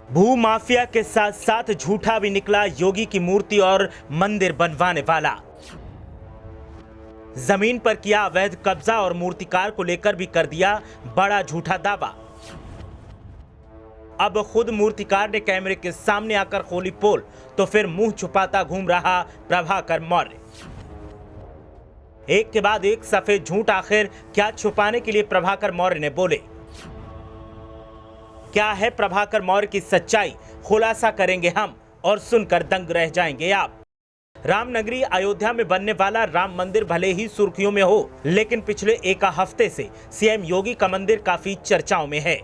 भू माफिया के साथ साथ झूठा भी निकला योगी की मूर्ति और मंदिर बनवाने वाला। जमीन पर किया अवैध कब्जा और मूर्तिकार को लेकर भी कर दिया बड़ा झूठा दावा। अब खुद मूर्तिकार ने कैमरे के सामने आकर खोली पोल, तो फिर मुंह छुपाता घूम रहा प्रभाकर मौर्य। एक के बाद एक सफेद झूठ, आखिर क्या छुपाने के लिए प्रभाकर मौर्य ने बोले? क्या है प्रभाकर मौर्य की सच्चाई, खुलासा करेंगे हम और सुनकर दंग रह जाएंगे आप। रामनगरी अयोध्या में बनने वाला राम मंदिर भले ही सुर्खियों में हो, लेकिन पिछले एक हफ्ते से सीएम योगी का मंदिर काफी चर्चाओं में है।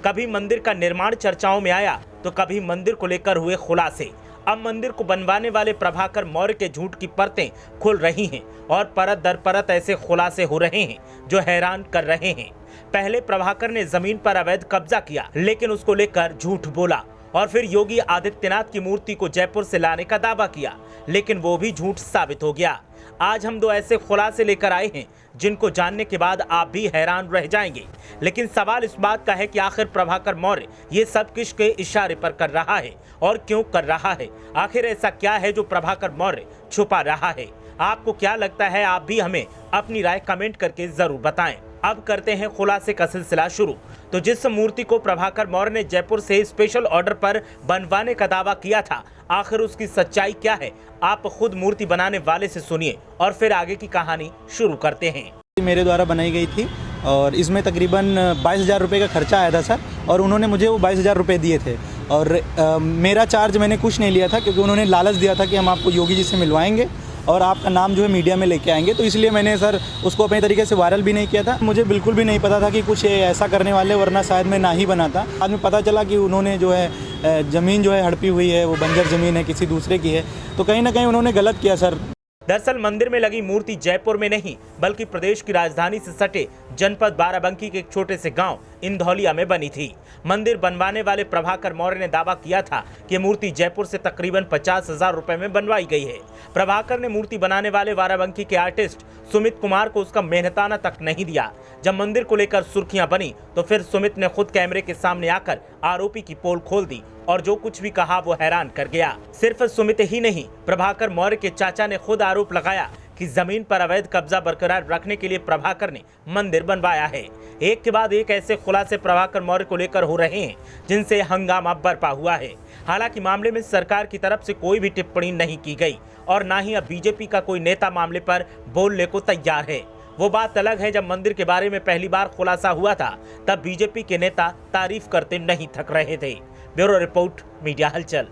कभी मंदिर का निर्माण चर्चाओं में आया तो कभी मंदिर को लेकर हुए खुलासे। अब मंदिर को बनवाने वाले प्रभाकर मौर्य के झूठ की परतें खुल रही हैं और परत दर परत ऐसे खुलासे हो रहे हैं जो हैरान कर रहे हैं। पहले प्रभाकर ने जमीन पर अवैध कब्जा किया, लेकिन उसको लेकर झूठ बोला और फिर योगी आदित्यनाथ की मूर्ति को जयपुर से लाने का दावा किया, लेकिन वो भी झूठ साबित हो गया। आज हम दो ऐसे खुलासे लेकर आए हैं जिनको जानने के बाद आप भी हैरान रह जाएंगे। लेकिन सवाल इस बात का है कि आखिर प्रभाकर मौर्य ये सब किसके इशारे पर कर रहा है और क्यों कर रहा है? आखिर ऐसा क्या है जो प्रभाकर मौर्य छुपा रहा है? आपको क्या लगता है? आप भी हमें अपनी राय कमेंट करके जरूर बताएं। अब करते हैं खुलासे का सिलसिला शुरू। तो जिस मूर्ति को प्रभाकर मौर्य ने जयपुर से स्पेशल ऑर्डर पर बनवाने का दावा किया था, आखिर उसकी सच्चाई क्या है? आप खुद मूर्ति बनाने वाले से सुनिए और फिर आगे की कहानी शुरू करते हैं। मेरे द्वारा बनाई गई थी और इसमें तकरीबन 22,000 रुपये का खर्चा आया था सर, और उन्होंने मुझे वो 22,000 रुपये दिए थे और मेरा चार्ज मैंने कुछ नहीं लिया था, क्योंकि उन्होंने लालच दिया था कि हम आपको योगी जी से मिलवाएंगे और आपका नाम जो है मीडिया में लेके आएंगे। तो इसलिए मैंने सर उसको अपने तरीके से वायरल भी नहीं किया था। मुझे बिल्कुल भी नहीं पता था कि कुछ ऐसा करने वाले, वरना शायद मैं ना ही बनाता। बाद में पता चला कि उन्होंने जो है ज़मीन जो है हड़पी हुई है, वो बंजर ज़मीन है, किसी दूसरे की है, तो कहीं ना कहीं उन्होंने गलत किया सर। दरअसल मंदिर में लगी मूर्ति जयपुर में नहीं बल्कि प्रदेश की राजधानी से सटे जनपद बाराबंकी के एक छोटे से गांव इंधौलिया में बनी थी। मंदिर बनवाने वाले प्रभाकर मौर्य ने दावा किया था कि मूर्ति जयपुर से तकरीबन 50,000 रुपए में बनवाई गई है। प्रभाकर ने मूर्ति बनाने वाले बाराबंकी के आर्टिस्ट सुमित कुमार को उसका मेहनताना तक नहीं दिया। जब मंदिर को लेकर सुर्खियां बनी तो फिर सुमित ने खुद कैमरे के सामने आकर आरोपी की पोल खोल दी और जो कुछ भी कहा वो हैरान कर गया। सिर्फ सुमित ही नहीं, प्रभाकर मौर्य के चाचा ने खुद आरोप लगाया कि जमीन पर अवैध कब्जा बरकरार रखने के लिए प्रभाकर ने मंदिर बनवाया है। एक के बाद एक ऐसे खुलासे प्रभाकर मौर्य को लेकर हो रहे हैं जिनसे हंगामा बरपा हुआ है। हालांकि मामले में सरकार की तरफ से कोई भी टिप्पणी नहीं की गई और ना ही अब बीजेपी का कोई नेता मामले पर बोलने को तैयार है। वो बात अलग है, जब मंदिर के बारे में पहली बार खुलासा हुआ था तब बीजेपी के नेता तारीफ करते नहीं थक रहे थे। ब्यूरो रिपोर्ट, मीडिया हलचल।